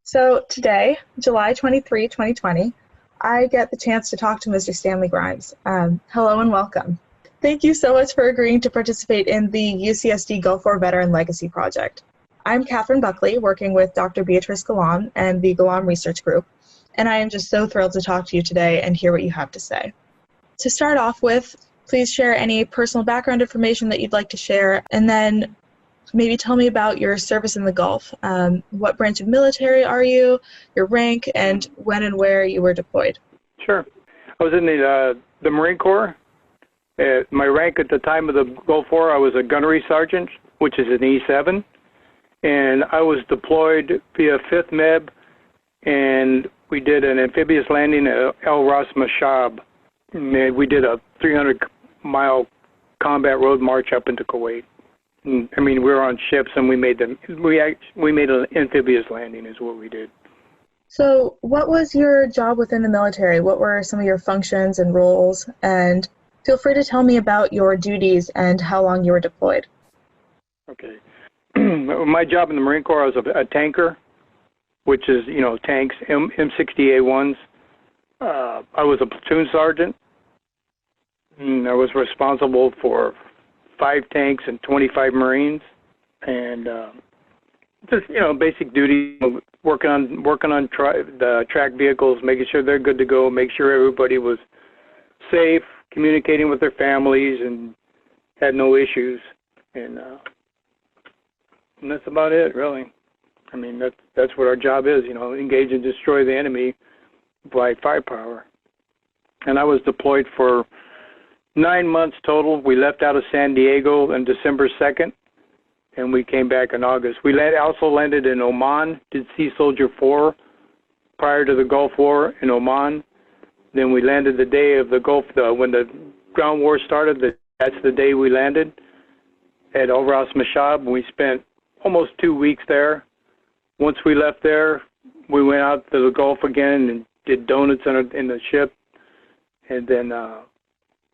So today, July 23, 2020, I get the chance to talk to Mr. Stanley Grimes. Hello and welcome. Thank you so much for agreeing to participate in the UCSD Gulf War Veteran Legacy Project. I'm Catherine Buckley, working with Dr. Beatrice Galan and the Galan Research Group, and I am just so thrilled to talk to you today and hear what you have to say. To start off with, please share any personal background information that you'd like to share, and then maybe tell me about your service in the Gulf. What branch of military are you, your rank, and when and where you were deployed? Sure. I was in the Marine Corps. My rank at the time of the Gulf War, I was a gunnery sergeant, which is an E7, and I was deployed via 5th MEB, and we did an amphibious landing at El Ras Mishab. We did a 300-mile combat road march up into Kuwait. I mean, we were on ships, and we made an amphibious landing is what we did. So what was your job within the military? What were some of your functions and roles? And feel free to tell me about your duties and how long you were deployed. Okay. My job in the Marine Corps, I was a tanker, which is, tanks, M60A1s. I was a platoon sergeant. And I was responsible for 5 tanks and 25 Marines, and just basic duty, working on the track vehicles, making sure they're good to go, make sure everybody was safe, communicating with their families, and had no issues, and that's about it, really. I mean, that's what our job is, engage and destroy the enemy by firepower. And I was deployed for 9 months total. We left out of San Diego on December 2nd, and we came back in August. We also landed in Oman, did Sea Soldier 4 prior to the Gulf War in Oman. Then we landed the day of the Gulf, when the ground war started, that's the day we landed at El Ras Mishab. We spent almost 2 weeks there. Once we left there, we went out to the Gulf again and did donuts in the ship. And then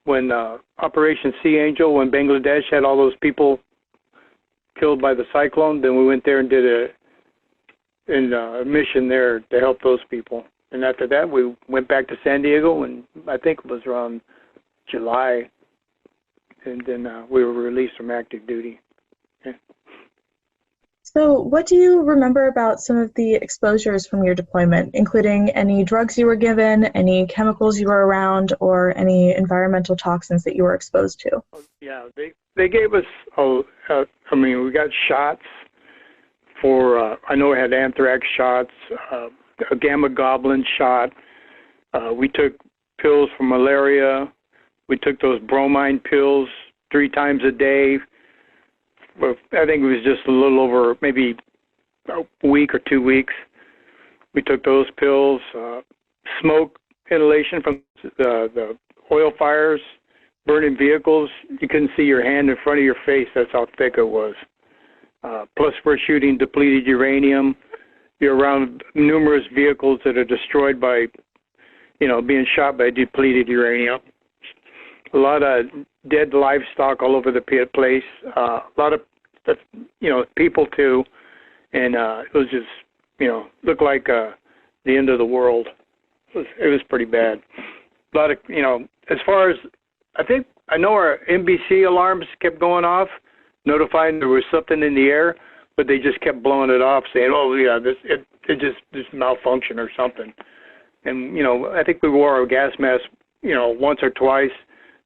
when Operation Sea Angel, when Bangladesh had all those people killed by the cyclone, then we went there and did a mission there to help those people. And after that, we went back to San Diego, and I think it was around July, and then we were released from active duty. Yeah. So what do you remember about some of the exposures from your deployment, including any drugs you were given, any chemicals you were around, or any environmental toxins that you were exposed to? Yeah, they gave us, we got shots for, I know I had anthrax shots, a gamma goblin shot. We took pills for malaria. We took those bromine pills 3 times a day. I think it was just a little over maybe a week or 2 weeks. We took those pills. Smoke inhalation from the oil fires, burning vehicles. You couldn't see your hand in front of your face. That's how thick it was. Plus, we're shooting depleted uranium. You're around numerous vehicles that are destroyed by, being shot by depleted uranium. A lot of dead livestock all over the place. A lot of, people too. And it was just, looked like the end of the world. It was pretty bad. A lot of, as far as, I know our NBC alarms kept going off, notifying there was something in the air, but they just kept blowing it off, saying, "Oh yeah, it just malfunctioned or something." And I think we wore our gas mask, once or twice,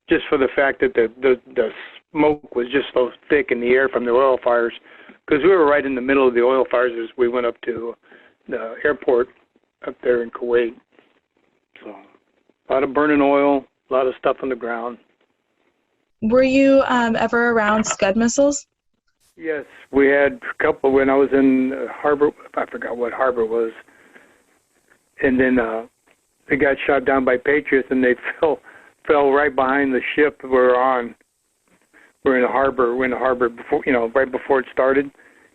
just for the fact that the smoke was just so thick in the air from the oil fires, because we were right in the middle of the oil fires as we went up to the airport up there in Kuwait. So a lot of burning oil, a lot of stuff on the ground. Were you ever around Scud missiles? Yes, we had a couple when I was in harbor. I forgot what harbor it was. And then they got shot down by Patriots, and they fell right behind the ship we're on. We're in the harbor before, right before it started,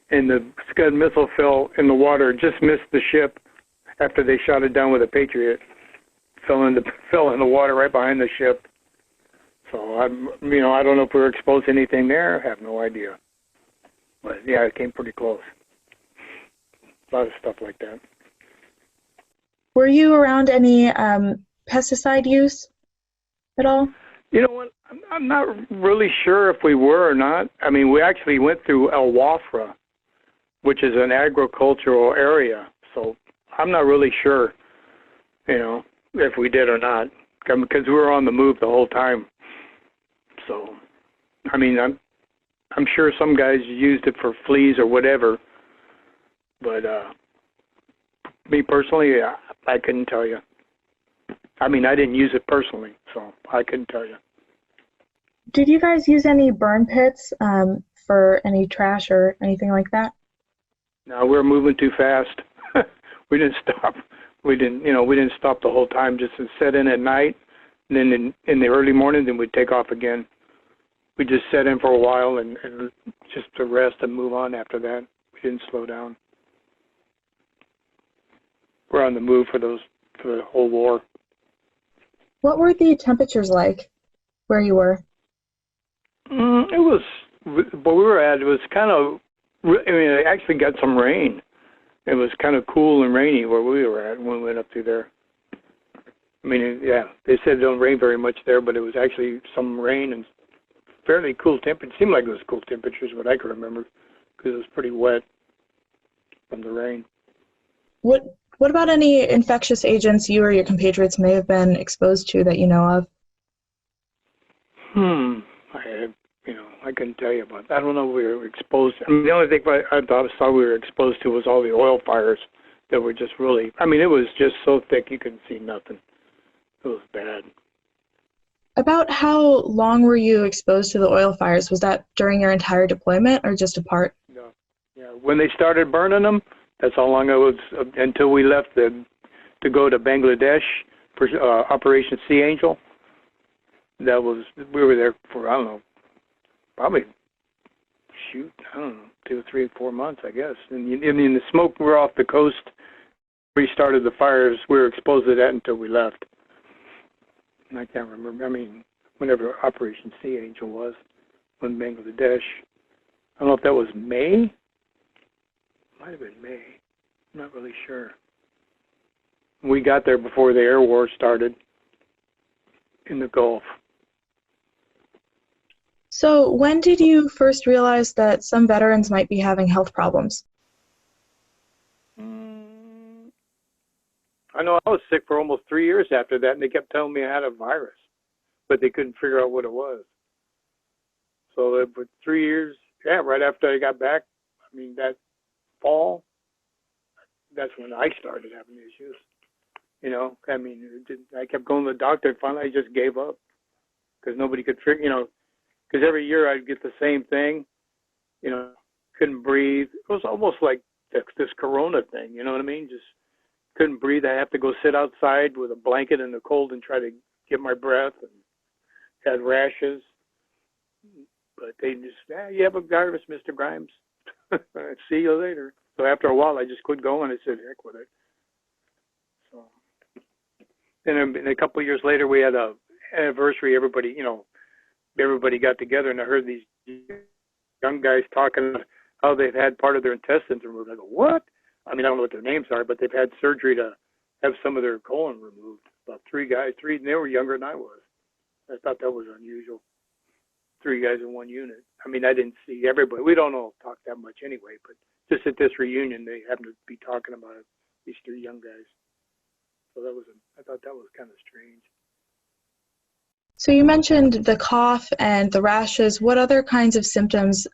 and the Scud missile fell in the water, just missed the ship after they shot it down with a Patriot. Fell in the water right behind the ship. So I don't know if we were exposed to anything there. I have no idea. But yeah, it came pretty close. A lot of stuff like that. Were you around any pesticide use at all? You know what? I'm not really sure if we were or not. I mean, we actually went through El Wafra, which is an agricultural area. So I'm not really sure, if we did or not, because we were on the move the whole time. So, I mean, I'm sure some guys used it for fleas or whatever, but me personally, I couldn't tell you. I mean, I didn't use it personally, so I couldn't tell you. Did you guys use any burn pits for any trash or anything like that? No, we were moving too fast. We didn't stop. We didn't stop the whole time. Just to set in at night, and then in the early morning, then we'd take off again. We just set in for a while and just to rest and move on after that. We didn't slow down. We're on the move for the whole war. What were the temperatures like where you were? It was, where we were at, it was kind of, I mean, it actually got some rain. It was kind of cool and rainy where we were at when we went up through there. I mean, yeah, they said it don't rain very much there, but it was actually some rain and fairly cool temperature. It seemed like it was cool temperatures, what I can remember, because it was pretty wet from the rain. What about any infectious agents you or your compatriots may have been exposed to that you know of? I couldn't tell you about that. I don't know if we were exposed. I mean, the only thing I thought we were exposed to was all the oil fires that were just really, I mean, it was just so thick you couldn't see nothing. It was bad. About how long were you exposed to the oil fires? Was that during your entire deployment or just a part? No. Yeah, when they started burning them, that's how long it was until we left to go to Bangladesh for Operation Sea Angel. We were there for, I don't know, probably, 2 or 3 or 4 months, I guess. And the smoke, we're off the coast. We started the fires. We were exposed to that until we left. And I can't remember. I mean, whenever Operation Sea Angel was, in Bangladesh. I don't know if that was May. Might have been May. I'm not really sure. We got there before the air war started in the Gulf. So when did you first realize that some veterans might be having health problems? I know I was sick for almost 3 years after that, and they kept telling me I had a virus, but they couldn't figure out what it was. So for 3 years, right after I got back, I mean, that fall, that's when I started having issues. I mean, I kept going to the doctor, and finally I just gave up because nobody could figure, because every year I'd get the same thing, couldn't breathe. It was almost like this corona thing, you know what I mean? Just couldn't breathe. I have to go sit outside with a blanket in the cold and try to get my breath, and had rashes. But they just, you have a virus, Mr. Grimes. See you later. So after a while, I just quit going. I said, heck with it. So then a couple of years later, we had a anniversary. Everybody got together, and I heard these young guys talking about how they've had part of their intestines removed. I go, what? I mean, I don't know what their names are, but they've had surgery to have some of their colon removed. About 3 guys, and they were younger than I was. I thought that was unusual. 3 guys in one unit. I mean, I didn't see everybody. We don't all talk that much anyway, but just at this reunion, they happened to be talking about it, these 3 young guys. So I thought that was kind of strange. So you mentioned the cough and the rashes. What other kinds of symptoms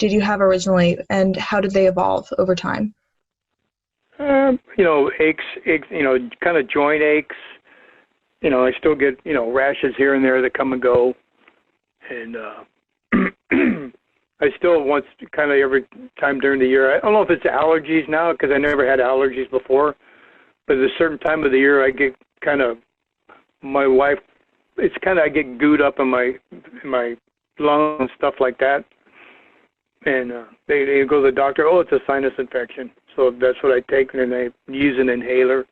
did you have originally, and how did they evolve over time? Aches, kind of joint aches. I still get, rashes here and there that come and go. And I still once, kind of every time during the year, I don't know if it's allergies now, because I never had allergies before, but at a certain time of the year, I get kind of, my wife, it's kind of, I get gooed up in my lungs and stuff like that. And they go to the doctor, it's a sinus infection. So that's what I take, and then I use an inhaler,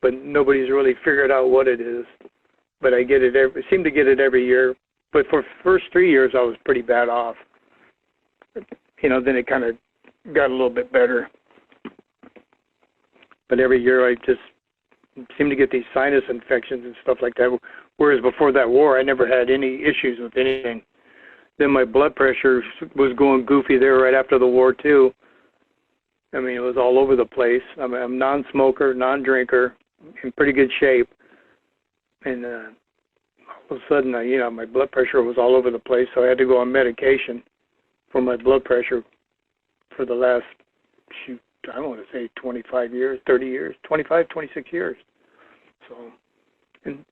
but nobody's really figured out what it is. But I get it seem to get it every year. But for the first 3 years, I was pretty bad off. Then it kind of got a little bit better. But every year I just seem to get these sinus infections and stuff like that. Whereas before that war, I never had any issues with anything. Then my blood pressure was going goofy there right after the war too. I mean, it was all over the place. I'm a non-smoker, non-drinker, in pretty good shape, and all of a sudden, my blood pressure was all over the place. So I had to go on medication for my blood pressure for the last, I don't want to say 25 years, 30 years, 25, 26 years. So, and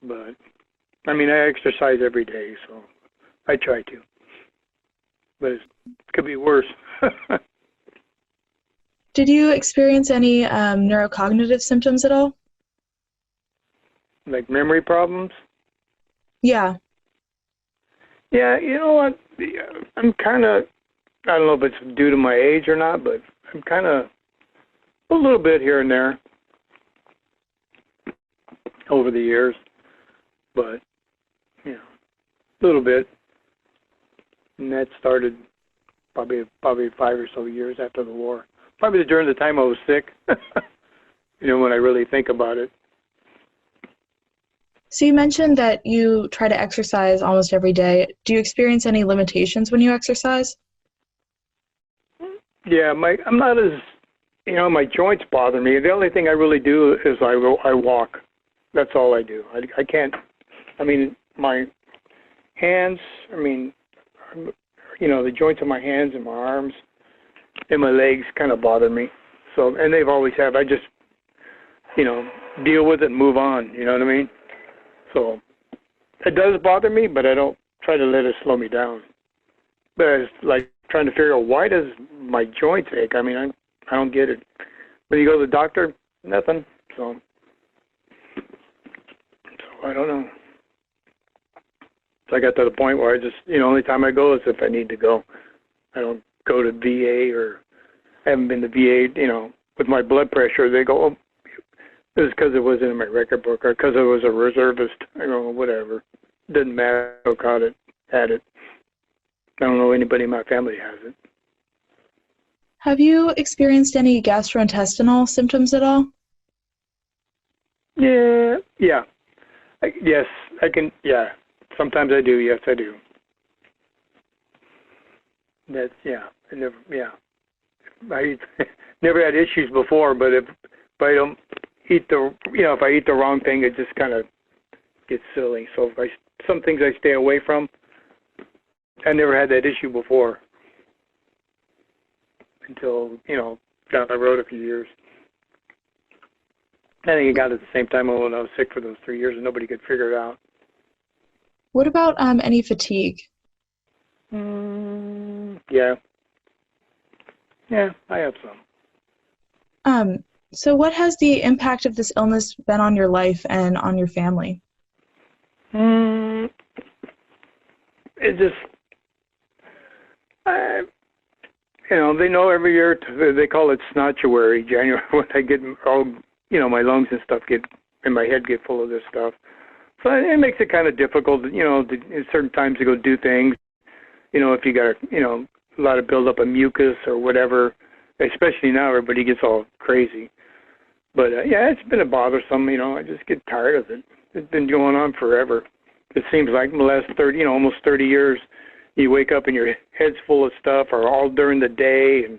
but I mean, I exercise every day, so I try to. But it could be worse. Did you experience any neurocognitive symptoms at all? Like memory problems? Yeah. Yeah, you know what? I'm kind of, I don't know if it's due to my age or not, but I'm kind of a little bit here and there over the years. But, a little bit. And that started probably 5 or so years after the war. Probably during the time I was sick, when I really think about it. So you mentioned that you try to exercise almost every day. Do you experience any limitations when you exercise? Yeah, I'm not as, my joints bother me. The only thing I really do is I walk. That's all I do. I can't, my hands, the joints of my hands and my arms and my legs kind of bother me. So, and they've always have. I just, deal with it and move on. You know what I mean? So, it does bother me, but I don't try to let it slow me down. But it's like trying to figure out, why does my joints ache? I don't get it. When you go to the doctor, nothing. So I don't know. So I got to the point where I just, only time I go is if I need to go. I don't go to VA, or I haven't been to VA, with my blood pressure. They go, oh, it was because it wasn't in my record book, or because I was a reservist, whatever. Didn't matter who caught it, had it. I don't know anybody in my family has it. Have you experienced any gastrointestinal symptoms at all? Yeah. Yes, I can, yeah. Sometimes I do, yes, I do. That's, I never had issues before, but if I don't eat if I eat the wrong thing, it just kind of gets silly. So some things I stay away from. I never had that issue before until, down the road a few years. I think it got at the same time when I was sick for those 3 years and nobody could figure it out. What about any fatigue? Yeah, I have some. So what has the impact of this illness been on your life and on your family? It just, they know every year, they call it snotchuary, January, when I get all, my lungs and stuff and my head get full of this stuff. So it makes it kind of difficult, at certain times to go do things. If you got, a lot of buildup of mucus or whatever, especially now everybody gets all crazy. But, it's been bothersome, I just get tired of it. It's been going on forever. It seems like in the last 30, almost 30 years, you wake up and your head's full of stuff, or all during the day, and,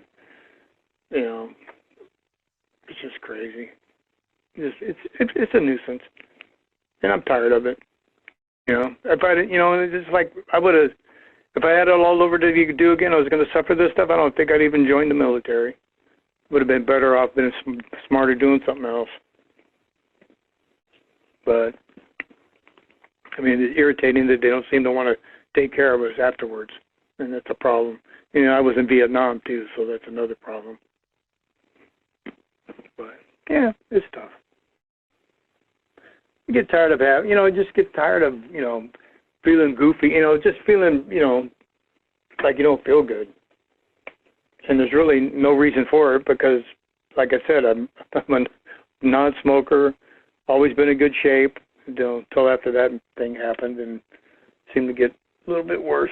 it's just crazy. It's a nuisance. And I'm tired of it. If I, it's just like I would have, if I had it all over to do again, I was going to suffer this stuff. I don't think I'd even join the military. Would have been better off, been smarter doing something else. But it's irritating that they don't seem to want to take care of us afterwards, and that's a problem. I was in Vietnam too, so that's another problem. But it's tough. You get tired of having, just get tired of, feeling goofy, just feeling, like you don't feel good. And there's really no reason for it because, like I said, I'm a non-smoker, always been in good shape until after that thing happened, and seemed to get a little bit worse.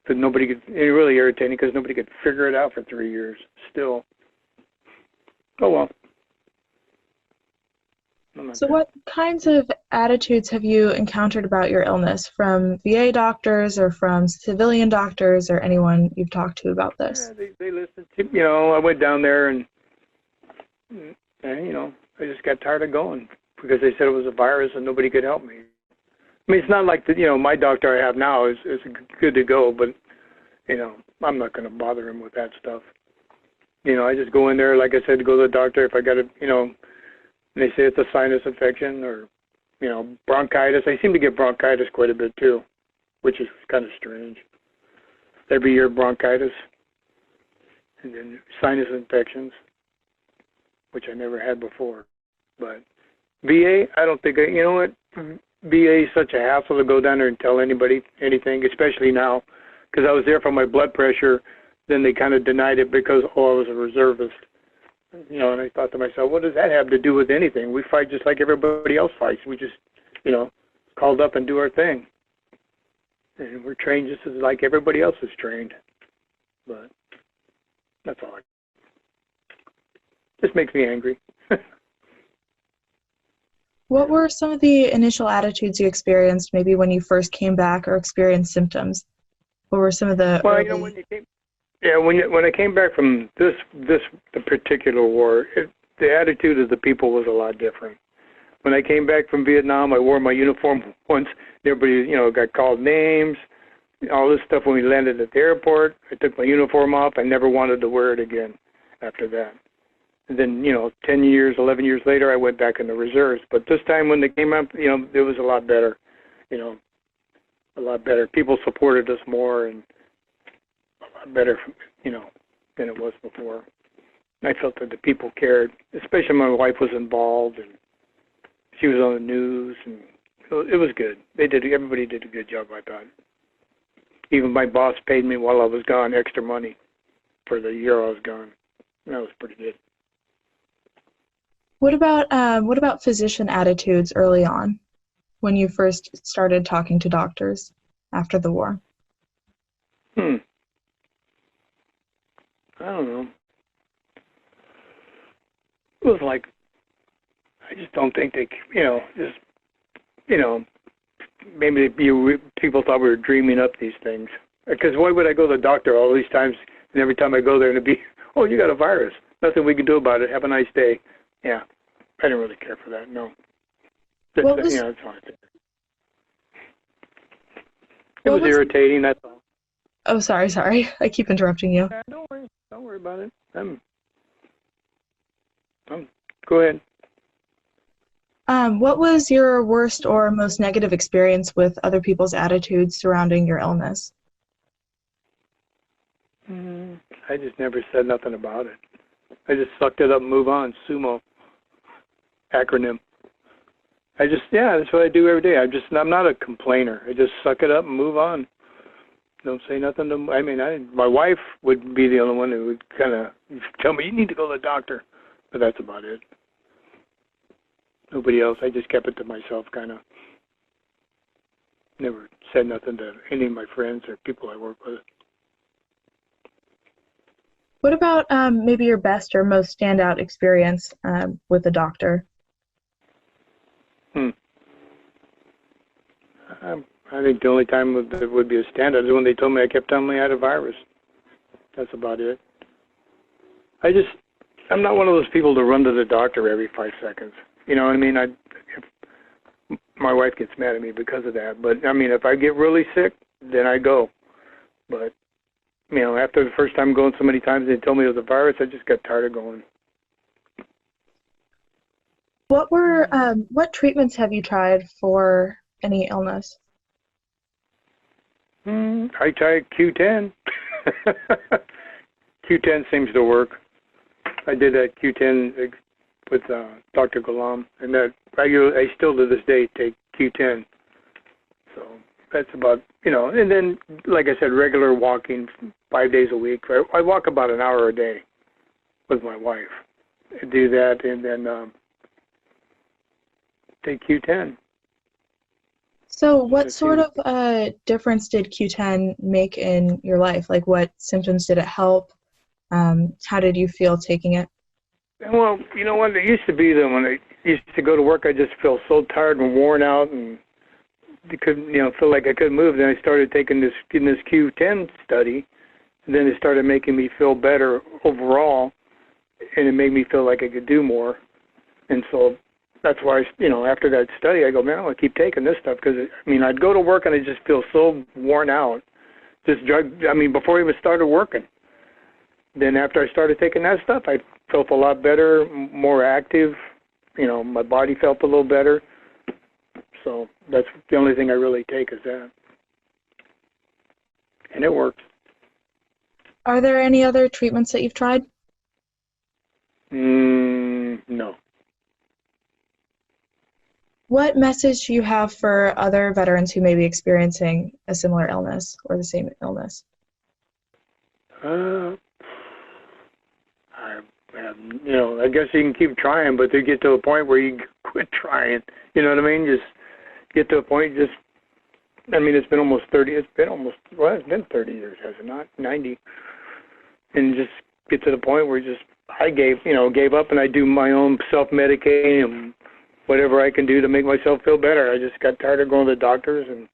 But it really irritating because nobody could figure it out for 3 years still. Oh, well. So what kinds of attitudes have you encountered about your illness from VA doctors or from civilian doctors or anyone you've talked to about this? Yeah, they listened to, I went down there and I just got tired of going because they said it was a virus and nobody could help me. I mean, it's not like my doctor I have now is good to go, but, I'm not going to bother him with that stuff. I just go in there, like I said, to go to the doctor if I got they say it's a sinus infection or, bronchitis. I seem to get bronchitis quite a bit too, which is kind of strange. Every year bronchitis and then sinus infections, which I never had before. But VA, I don't think, VA is such a hassle to go down there and tell anybody anything, especially now, because I was there for my blood pressure. Then they kind of denied it because, I was a reservist. And I thought to myself, what does that have to do with anything? We fight just like everybody else fights. We just, called up and do our thing. And we're trained just as like everybody else is trained. But that's all. Just makes me angry. What were some of the initial attitudes you experienced maybe when you first came back or experienced symptoms? What were some of the when I came back from the particular war, the attitude of the people was a lot different. When I came back from Vietnam, I wore my uniform once. Everybody, got called names, all this stuff. When we landed at the airport, I took my uniform off. I never wanted to wear it again after that. And then, 10 years, 11 years later, I went back in the reserves. But this time when they came up, it was a lot better, a lot better. People supported us more and a lot better, than it was before. And I felt that the people cared, especially my wife was involved and she was on the news, and it was good. Everybody did a good job, I thought. Even my boss paid me while I was gone extra money for the year I was gone. That was pretty good. What about physician attitudes early on when you first started talking to doctors after the war? I don't know. It was like, I just don't think they, maybe people thought we were dreaming up these things. Because why would I go to the doctor all these times, and every time I go there, and it'd be, oh, you got a virus. Nothing we can do about it. Have a nice day. Yeah, I didn't really care for that, no. That's fine. It was irritating, that's all. Oh, sorry. I keep interrupting you. Don't worry about it. Go ahead. What was your worst or most negative experience with other people's attitudes surrounding your illness? I just never said nothing about it. I just sucked it up and move on. SUMO acronym. That's what I do every day. I'm not a complainer. I just suck it up and move on. Don't say nothing to. My wife would be the only one who would kind of tell me, you need to go to the doctor. But that's about it. Nobody else. I just kept it to myself, kind of. Never said nothing to any of my friends or people I work with. What about maybe your best or most standout experience with a doctor? I think the only time that would be a standout is when they told me I kept telling me I had a virus. That's about it. I'm not one of those people to run to the doctor every 5 seconds. You know what I mean? My wife gets mad at me because of that. But, if I get really sick, then I go. But, after the first time going so many times they told me it was a virus, I just got tired of going. What treatments have you tried for any illness? I tried Q10. Q10 seems to work. I did that Q10 with Dr. Ghulam, and that I still to this day take Q10. So that's about, and then, like I said, regular walking 5 days a week. I walk about an hour a day with my wife. I do that, and then take Q10. So what sort of difference did Q10 make in your life? Like, what symptoms did it help? How did you feel taking it? Well, you know what? It used to be that when I used to go to work, I just felt so tired and worn out, and couldn't, feel like I couldn't move. Then I started getting this Q10 study, and then it started making me feel better overall, and it made me feel like I could do more. And so that's why, after that study, I go, man, I'm going to keep taking this stuff because, I'd go to work and I just feel so worn out. Before I even started working. Then after I started taking that stuff, I felt a lot better, more active. My body felt a little better. So that's the only thing I really take is that. And it works. Are there any other treatments that you've tried? No. What message do you have for other veterans who may be experiencing a similar illness or the same illness? I guess you can keep trying, but they get to a point where you quit trying. You know what I mean? Just get to a point. It's been almost 30. It's been 30 years, has it not? 90. And just get to the point where I gave up, and I do my own self-medicating and whatever I can do to make myself feel better. I just got tired of going to the doctors, and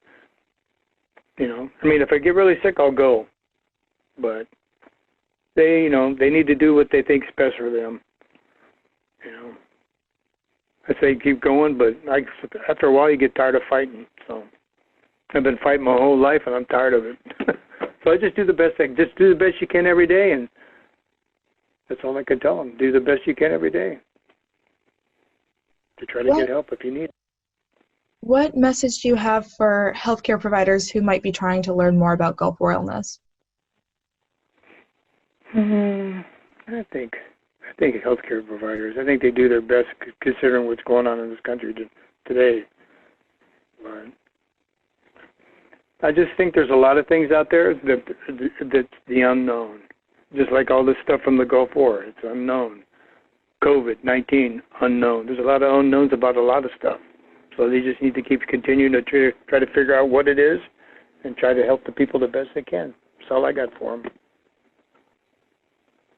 if I get really sick, I'll go. But they need to do what they think's best for them. I say keep going, but after a while you get tired of fighting. So I've been fighting my whole life, and I'm tired of it. So I just do the best. Just do the best you can every day, and that's all I can tell them. Do the best you can every day to try to get help if you need it. What message do you have for healthcare providers who might be trying to learn more about Gulf War illness? I think healthcare providers, I think they do their best considering what's going on in this country today. But I just think there's a lot of things out there that's the unknown. Just like all this stuff from the Gulf War, it's unknown. COVID-19, unknown. There's a lot of unknowns about a lot of stuff. So they just need to keep continuing to try to figure out what it is and try to help the people the best they can. That's all I got for them.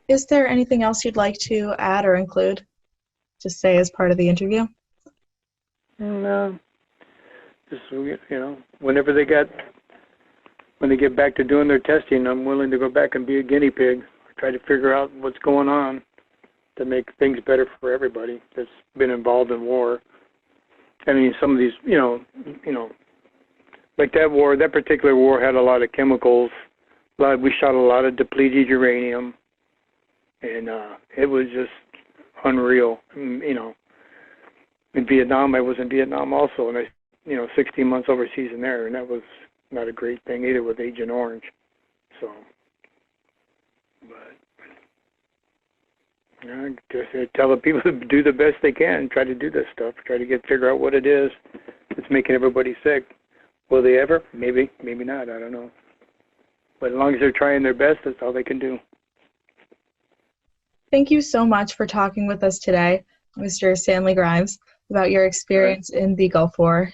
Is there anything else you'd like to add or include, just say as part of the interview? No. Just, when they get back to doing their testing, I'm willing to go back and be a guinea pig, try to figure out what's going on to make things better for everybody that's been involved in war. Some of these, like that particular war had a lot of chemicals. We shot a lot of depleted uranium, and it was just unreal. In Vietnam, I was in Vietnam also, and 16 months overseas in there, and that was not a great thing either with Agent Orange. So, but just tell the people to do the best they can, try to do this stuff, try to figure out what it is that's making everybody sick. Will they ever? Maybe, maybe not. I don't know. But as long as they're trying their best, that's all they can do. Thank you so much for talking with us today, Mr. Stanley Grimes, about your experience in the Gulf War.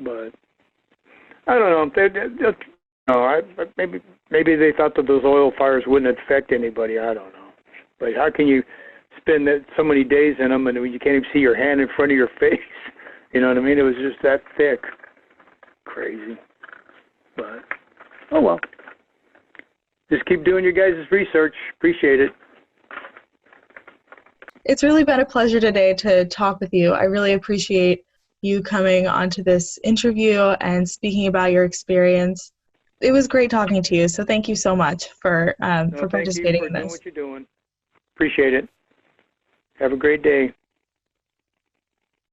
But I don't know. Maybe they thought that those oil fires wouldn't affect anybody. I don't know. But how can you spend so many days in them and you can't even see your hand in front of your face? You know what I mean? It was just that thick. Crazy. But, oh well. Just keep doing your guys' research. Appreciate it. It's really been a pleasure today to talk with you. I really appreciate you coming onto this interview and speaking about your experience. It was great talking to you, so thank you so much for participating in this. Thank you for doing what you're doing. Appreciate it. Have a great day.